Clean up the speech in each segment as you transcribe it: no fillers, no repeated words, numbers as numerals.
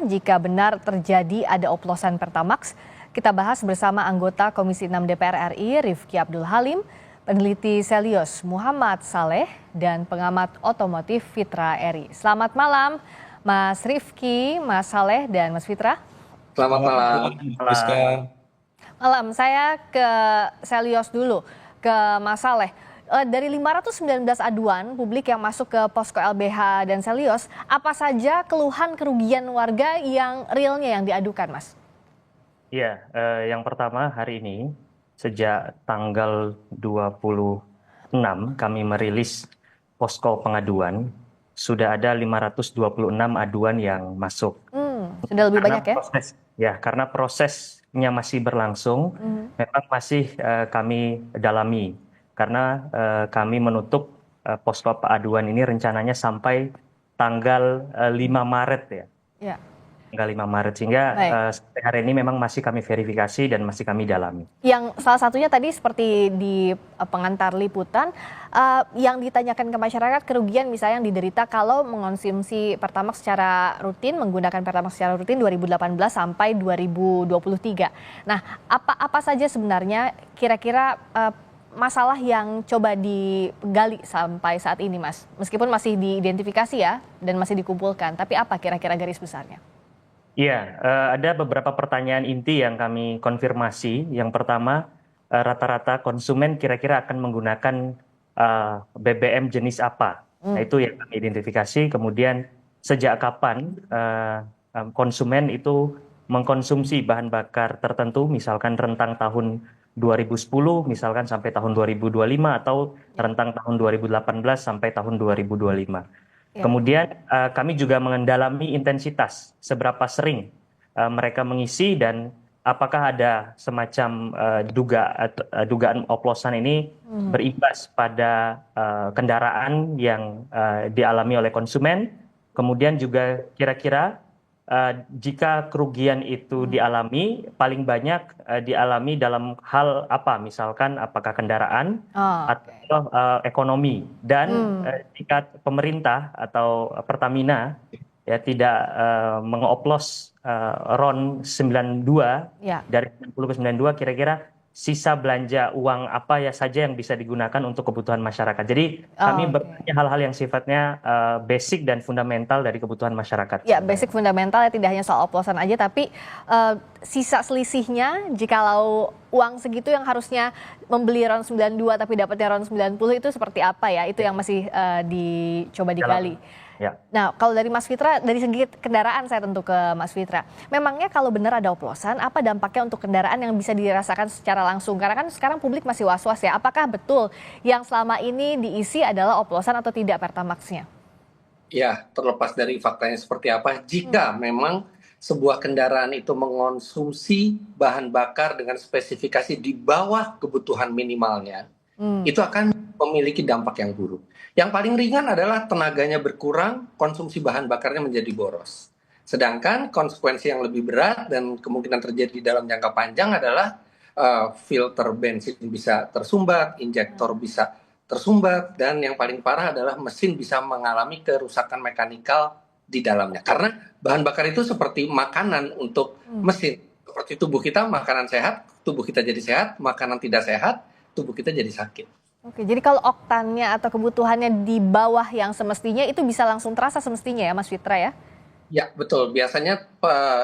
jika benar terjadi ada oplosan Pertamax? Kita bahas bersama anggota Komisi 6 DPR RI Rifki Abdul Halim, peneliti Selyos Muhammad Saleh, dan pengamat otomotif Fitra Eri. Selamat malam Mas Rifki, Mas Saleh, dan Mas Fitra. Selamat malam. Malam, saya ke Selyos dulu, ke Mas Saleh. Dari 519 aduan publik yang masuk ke posko LBH dan Selyos, apa saja keluhan kerugian warga yang realnya yang diadukan, Mas? Iya, yang pertama hari ini sejak tanggal 26 kami merilis posko pengaduan, sudah ada 526 aduan yang masuk. Sudah lebih banyak ya? Karena prosesnya masih berlangsung, memang masih kami dalami. Karena kami menutup posko pengaduan ini rencananya sampai tanggal 5 Maret ya. Ya. Tanggal 5 Maret, sehingga sampai hari ini memang masih kami verifikasi dan masih kami dalami. Yang salah satunya tadi seperti di pengantar liputan, yang ditanyakan ke masyarakat kerugian misalnya yang diderita kalau mengonsumsi Pertamax secara rutin, menggunakan Pertamax secara rutin 2018 sampai 2023. Nah, apa saja sebenarnya kira-kira masalah yang coba digali sampai saat ini, Mas? Meskipun masih diidentifikasi ya dan masih dikumpulkan, tapi apa kira-kira garis besarnya? Iya, ada beberapa pertanyaan inti yang kami konfirmasi. Yang pertama, rata-rata konsumen kira-kira akan menggunakan BBM jenis apa? Nah, itu yang kami identifikasi. Kemudian sejak kapan konsumen itu mengkonsumsi bahan bakar tertentu, misalkan rentang tahun 2010 misalkan sampai tahun 2025 atau rentang tahun 2018 sampai tahun 2025. Kemudian kami juga mengendalami intensitas, seberapa sering mereka mengisi dan apakah ada semacam dugaan oplosan ini berimbas pada kendaraan yang dialami oleh konsumen. Kemudian juga kira-kira jika kerugian itu dialami, paling banyak dialami dalam hal apa? Misalkan apakah kendaraan atau ekonomi. Dan jika pemerintah atau Pertamina ya tidak mengoplos RON 92 dari 90 ke 92, kira-kira sisa belanja uang apa ya saja yang bisa digunakan untuk kebutuhan masyarakat. Jadi kami bertanya hal-hal yang sifatnya basic dan fundamental dari kebutuhan masyarakat. Ya, basic fundamental ya, tidak hanya soal oplosan aja, tapi sisa selisihnya jikalau uang segitu yang harusnya membeli RON 92 tapi dapatnya RON 90 itu seperti apa ya? Itu yang masih dicoba digali. Ya. Nah, kalau dari Mas Fitra, dari segi kendaraan saya tentu ke Mas Fitra. Memangnya kalau benar ada oplosan, apa dampaknya untuk kendaraan yang bisa dirasakan secara langsung? Karena kan sekarang publik masih was-was ya. Apakah betul yang selama ini diisi adalah oplosan atau tidak Pertamax-nya? Ya, terlepas dari faktanya seperti apa, jika memang sebuah kendaraan itu mengonsumsi bahan bakar dengan spesifikasi di bawah kebutuhan minimalnya, itu akan memiliki dampak yang buruk. Yang paling ringan adalah tenaganya berkurang, konsumsi bahan bakarnya menjadi boros. Sedangkan konsekuensi yang lebih berat dan kemungkinan terjadi dalam jangka panjang adalah filter bensin bisa tersumbat, injektor bisa tersumbat, dan yang paling parah adalah mesin bisa mengalami kerusakan mekanikal di dalamnya. Karena bahan bakar itu seperti makanan untuk mesin. Seperti tubuh kita, makanan sehat, tubuh kita jadi sehat, makanan tidak sehat, tubuh kita jadi sakit. Oke, jadi kalau oktannya atau kebutuhannya di bawah yang semestinya itu bisa langsung terasa semestinya ya, Mas Fitra ya? Ya, betul. Biasanya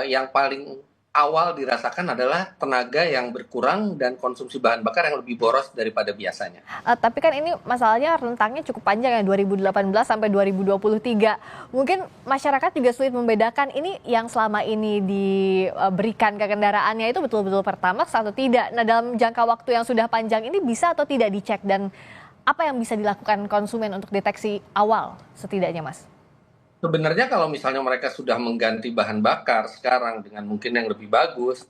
yang paling awal dirasakan adalah tenaga yang berkurang dan konsumsi bahan bakar yang lebih boros daripada biasanya. Tapi kan ini masalahnya rentangnya cukup panjang ya, 2018 sampai 2023. Mungkin masyarakat juga sulit membedakan ini yang selama ini diberikan ke kendaraannya itu betul-betul Pertamax atau tidak. Nah, dalam jangka waktu yang sudah panjang ini bisa atau tidak dicek, dan apa yang bisa dilakukan konsumen untuk deteksi awal setidaknya, Mas? Sebenarnya kalau misalnya mereka sudah mengganti bahan bakar sekarang dengan mungkin yang lebih bagus,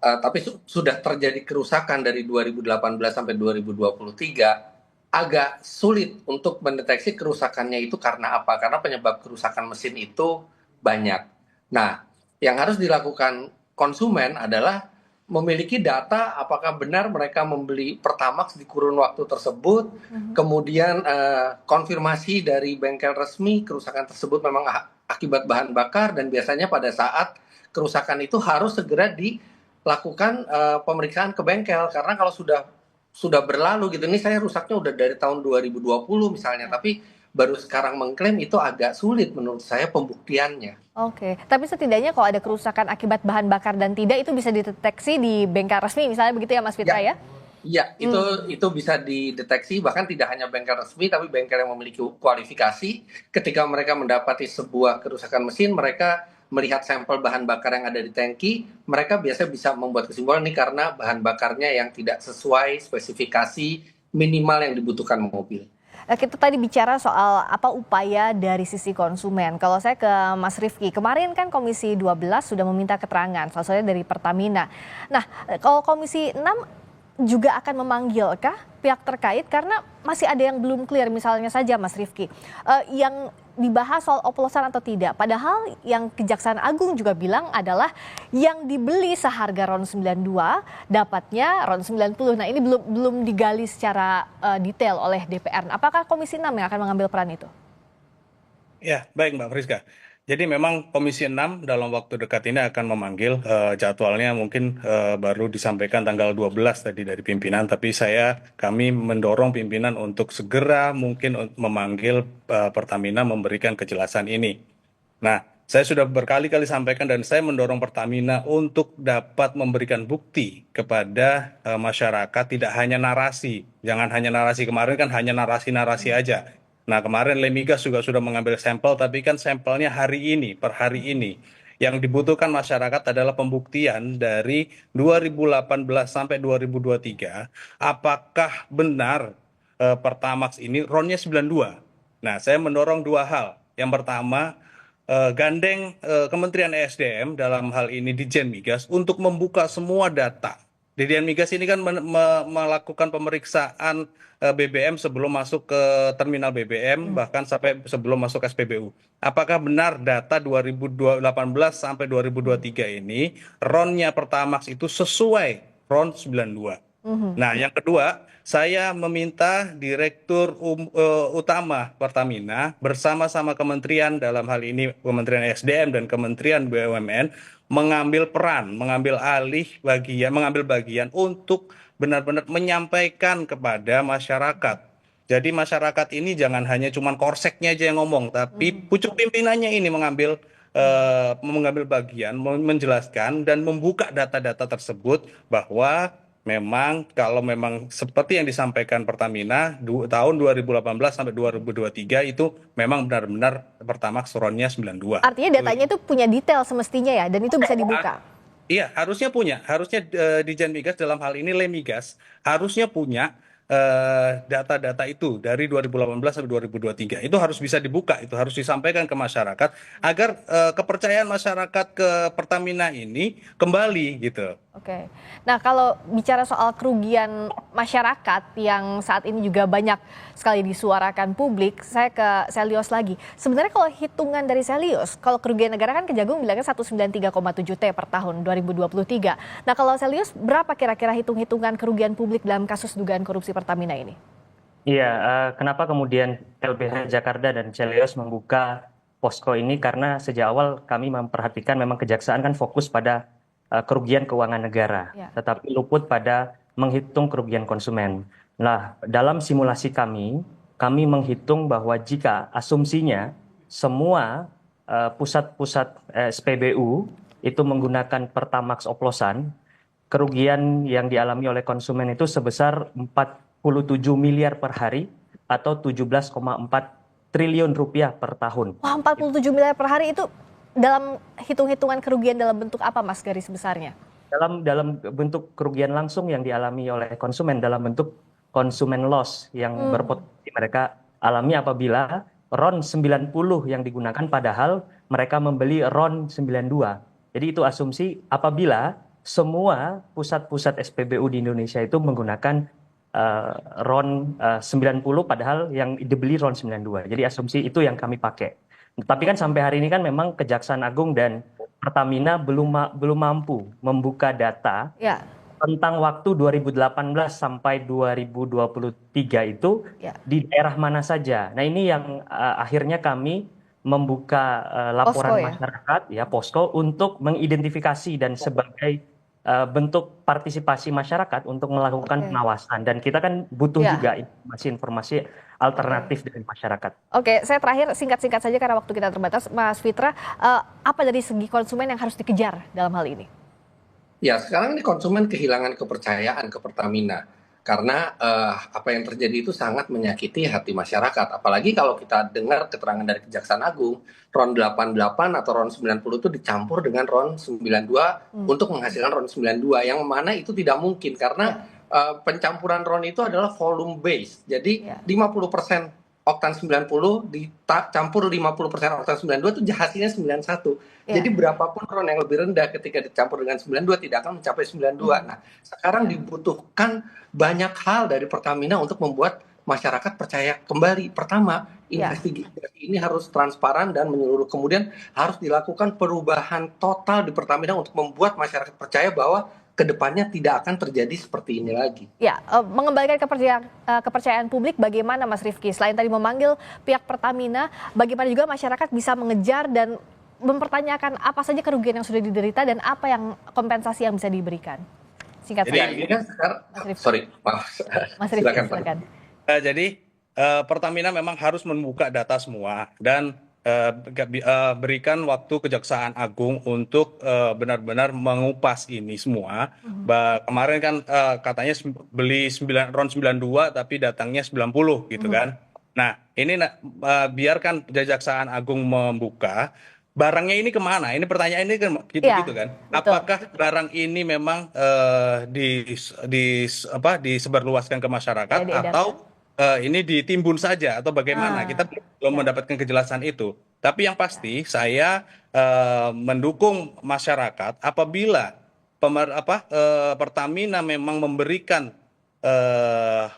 tapi sudah terjadi kerusakan dari 2018 sampai 2023, agak sulit untuk mendeteksi kerusakannya itu karena apa? Karena penyebab kerusakan mesin itu banyak. Nah, yang harus dilakukan konsumen adalah memiliki data apakah benar mereka membeli Pertamax di kurun waktu tersebut, kemudian konfirmasi dari bengkel resmi kerusakan tersebut memang akibat bahan bakar, dan biasanya pada saat kerusakan itu harus segera dilakukan pemeriksaan ke bengkel, karena kalau sudah berlalu gitu, ini saya rusaknya udah dari tahun 2020 misalnya, tapi baru sekarang mengklaim, itu agak sulit menurut saya pembuktiannya. Oke, tapi setidaknya kalau ada kerusakan akibat bahan bakar dan tidak, itu bisa dideteksi di bengkel resmi misalnya begitu ya Mas Fitra ya? Iya, itu bisa dideteksi, bahkan tidak hanya bengkel resmi, tapi bengkel yang memiliki kualifikasi. Ketika mereka mendapati sebuah kerusakan mesin, mereka melihat sampel bahan bakar yang ada di tangki, mereka biasa bisa membuat kesimpulan ini karena bahan bakarnya yang tidak sesuai spesifikasi minimal yang dibutuhkan mobil. Kita tadi bicara soal apa upaya dari sisi konsumen. Kalau saya ke Mas Rifki, kemarin kan Komisi 12 sudah meminta keterangan, salah satunya dari Pertamina. Nah, kalau Komisi 6 juga akan memanggilkah pihak terkait, karena masih ada yang belum clear, misalnya saja Mas Rifki, yang dibahas soal oplosan atau tidak. Padahal yang Kejaksaan Agung juga bilang adalah yang dibeli seharga RON 92 dapatnya RON 90. Nah, ini belum digali secara detail oleh DPR. Apakah Komisi 6 yang akan mengambil peran itu? Ya, baik Mbak Friska. Jadi memang Komisi 6 dalam waktu dekat ini akan memanggil, jadwalnya mungkin baru disampaikan tanggal 12 tadi dari pimpinan, tapi kami mendorong pimpinan untuk segera mungkin memanggil Pertamina memberikan kejelasan ini. Nah, saya sudah berkali-kali sampaikan dan saya mendorong Pertamina untuk dapat memberikan bukti kepada masyarakat, tidak hanya narasi. Jangan hanya narasi, kemarin kan hanya narasi-narasi aja. Nah, kemarin Lemigas juga sudah mengambil sampel, tapi kan sampelnya hari ini, per hari ini. Yang dibutuhkan masyarakat adalah pembuktian dari 2018 sampai 2023, apakah benar Pertamax ini RON-nya 92. Nah, saya mendorong dua hal. Yang pertama, gandeng Kementerian ESDM dalam hal ini Ditjen Migas untuk membuka semua data. Ditjen Migas ini kan melakukan pemeriksaan BBM sebelum masuk ke terminal BBM, bahkan sampai sebelum masuk SPBU. Apakah benar data 2018 sampai 2023 ini RON-nya Pertamax itu sesuai RON 92? Nah, yang kedua, saya meminta Direktur Utama Pertamina bersama-sama kementerian, dalam hal ini Kementerian SDM dan Kementerian BUMN, mengambil peran, mengambil bagian untuk benar-benar menyampaikan kepada masyarakat. Jadi masyarakat ini jangan hanya cuman korseknya aja yang ngomong, tapi pucuk pimpinannya ini mengambil bagian, menjelaskan dan membuka data-data tersebut, bahwa memang kalau memang seperti yang disampaikan Pertamina tahun 2018 sampai 2023 itu memang benar-benar Pertamax RON-nya 92. Artinya datanya itu punya detail semestinya ya, dan itu bisa dibuka. Iya, harusnya Ditjen Migas dalam hal ini Lemigas harusnya punya data-data itu dari 2018 sampai 2023. Itu harus bisa dibuka, itu harus disampaikan ke masyarakat agar kepercayaan masyarakat ke Pertamina ini kembali gitu. Oke. Nah, kalau bicara soal kerugian masyarakat yang saat ini juga banyak sekali disuarakan publik, saya ke Selyos lagi. Sebenarnya kalau hitungan dari Selyos, kalau kerugian negara kan Kejagung bilangnya 193,7 T per tahun 2023. Nah, kalau Selyos, berapa kira-kira hitung-hitungan kerugian publik dalam kasus dugaan korupsi Pertamina ini? Iya, kenapa kemudian LBH Jakarta dan Selyos membuka posko ini? Karena sejak awal kami memperhatikan memang Kejaksaan kan fokus pada kerugian keuangan negara, tetapi luput pada menghitung kerugian konsumen. Nah, dalam simulasi kami menghitung bahwa jika asumsinya semua pusat-pusat SPBU itu menggunakan Pertamax oplosan, kerugian yang dialami oleh konsumen itu sebesar 47 miliar per hari atau 17,4 triliun rupiah per tahun. Wah, 47 miliar per hari itu dalam hitung-hitungan kerugian dalam bentuk apa, Mas, garis besarnya? Dalam bentuk kerugian langsung yang dialami oleh konsumen, dalam bentuk konsumen loss yang berpotensi mereka alami apabila RON 90 yang digunakan padahal mereka membeli RON 92. Jadi itu asumsi apabila semua pusat-pusat SPBU di Indonesia itu menggunakan RON 90 padahal yang dibeli RON 92. Jadi asumsi itu yang kami pakai. Tapi kan sampai hari ini kan memang Kejaksaan Agung dan Pertamina belum mampu membuka data tentang waktu 2018 sampai 2023 itu di daerah mana saja. Nah, ini yang akhirnya kami membuka laporan Posko ya? masyarakat, ya posko untuk mengidentifikasi dan sebagai bentuk partisipasi masyarakat untuk melakukan Oke. pengawasan. Dan kita kan butuh Ya. juga informasi-informasi alternatif dari masyarakat. Oke, saya terakhir singkat-singkat saja karena waktu kita terbatas, Mas Fitra, apa dari segi konsumen yang harus dikejar dalam hal ini? Ya, sekarang ini konsumen kehilangan kepercayaan ke Pertamina karena apa yang terjadi itu sangat menyakiti hati masyarakat. Apalagi kalau kita dengar keterangan dari Kejaksaan Agung, RON 88 atau RON 90 itu dicampur dengan RON 92 untuk menghasilkan RON 92, yang mana itu tidak mungkin karena pencampuran RON itu adalah volume base. Jadi Ya. 50% oktan 90 dicampur 50% oktan 92 itu hasilnya 91. Ya. Jadi berapapun RON yang lebih rendah ketika dicampur dengan 92 tidak akan mencapai 92. Nah, sekarang dibutuhkan banyak hal dari Pertamina untuk membuat masyarakat percaya kembali. Pertama, Ya. investigasi ini harus transparan dan menyeluruh. Kemudian harus dilakukan perubahan total di Pertamina untuk membuat masyarakat percaya bahwa kedepannya tidak akan terjadi seperti ini lagi. Ya, mengembalikan kepercayaan publik bagaimana Mas Rifki? Selain tadi memanggil pihak Pertamina, bagaimana juga masyarakat bisa mengejar dan mempertanyakan apa saja kerugian yang sudah diderita dan apa yang kompensasi yang bisa diberikan? Singkat Jadi saja. Ini kan sekarang, Mas Rifki. sorry, maaf. Mas Rifki, Silakan, Pak. silakan. Jadi Pertamina memang harus membuka data semua dan berikan waktu Kejaksaan Agung untuk benar-benar mengupas ini semua. Kemarin kan katanya beli RON 92 tapi datangnya 90 gitu kan. Nah, ini biarkan Kejaksaan Agung membuka. Barangnya ini kemana? Ini pertanyaan ini kan gitu-gitu kan. betul. Apakah barang ini memang disebarluaskan ke masyarakat Ya, diedarkan. atau ini ditimbun saja atau bagaimana? Kita belum mendapatkan kejelasan itu. Tapi yang pasti saya mendukung masyarakat apabila Pertamina memang memberikan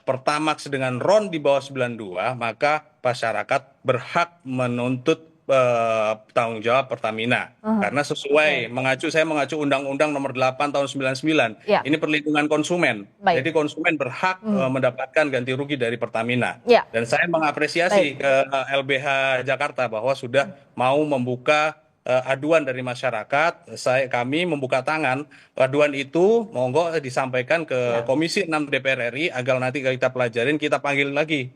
Pertamax dengan RON di bawah 92, maka masyarakat berhak menuntut tanggung jawab Pertamina. Karena sesuai saya mengacu Undang-Undang Nomor 8 Tahun 99. Ya. Ini perlindungan konsumen. Baik. Jadi konsumen berhak mendapatkan ganti rugi dari Pertamina. Ya. Dan saya mengapresiasi ke LBH Jakarta bahwa sudah mau membuka aduan dari masyarakat. Kami membuka tangan aduan itu, monggo disampaikan ke Komisi 6 DPR RI agar nanti kita pelajarin, kita panggil lagi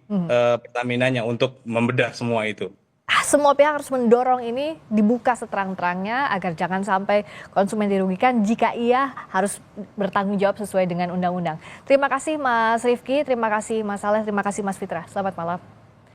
Pertaminanya untuk membedah semua itu. Semua pihak harus mendorong ini dibuka seterang-terangnya agar jangan sampai konsumen dirugikan jika ia harus bertanggung jawab sesuai dengan undang-undang. Terima kasih Mas Rifki, terima kasih Mas Saleh, terima kasih Mas Fitra. Selamat malam.